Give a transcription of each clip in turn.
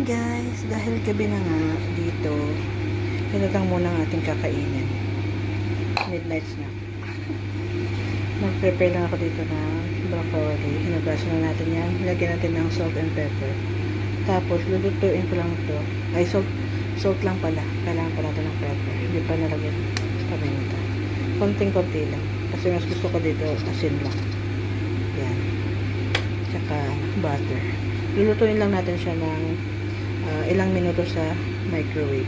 guys, dahil gabi na nga dito, ito lang muna ang ating kakainin. Midnight snack. Mag-prepare lang ako dito ng broccoli. Hinugasan na natin yan. Lagyan natin ng salt and pepper. Tapos, lulutuin ko lang ito. Ay, salt lang pala. Kailangan pa natin ng pepper. Hindi pa nalagyan sa paminta. Konting-konti lang. Kasi mas gusto ko dito, asin lang. Yan. Tsaka, butter. Lulutuin lang natin siya ng ilang minuto sa microwave.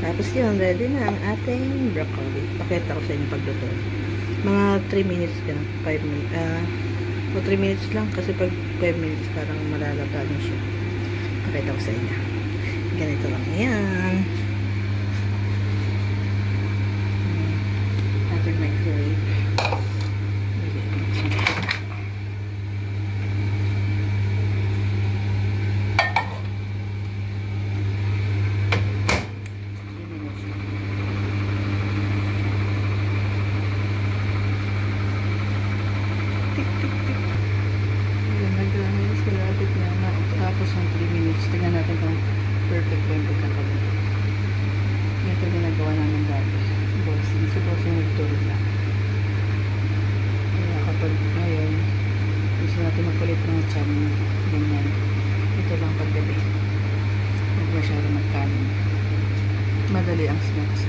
Tapos yun, ready na ang ating broccoli. Pakita ko sa inyo pagluto. Mga 3 minutes din. 5 minutes. 3 minutes lang kasi pag 5 minutes parang malalata na siya. Pakita ko sa inyo. Ganito lang yan. Ating microwave. Tapos ng 3 minutes, tingnan natin kung perfect ba yung pagkakaluto. Ito ginagawa namin dati. Bossing. Si Bossing nagturo lang. Kaya kapag ngayon, gusto natin magkulit ng tiyan, ganyan. Ito lang paggabi. Huwag masyado magkanin. Madali ang snacks.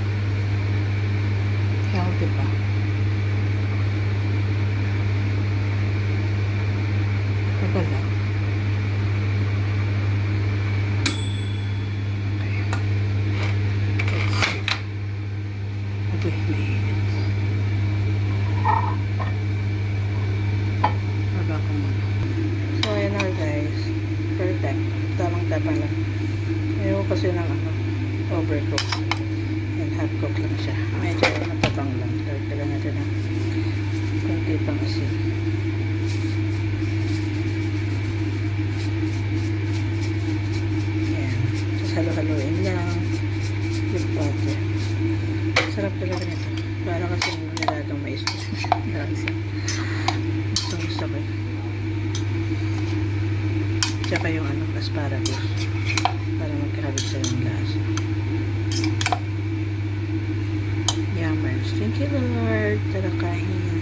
Healthy pa. Tagal lang. Mainit. Baba ko muna. So, ayan na guys. Perfect. Tamang-tapa lang. Ayaw kasi ng overcook. And half cook lang siya. Medyo matabang lang. Dagdagan natin ng kunti pang asin. Ayan. So, halo-haloin lang. With butter. Sarap talaga nito. Para kasi nilagang mais ko. Gusto ko. Tsaka yung asparagus. Para magkahabit sa yung lasa. Yummers. Thank you Lord. Tara kain.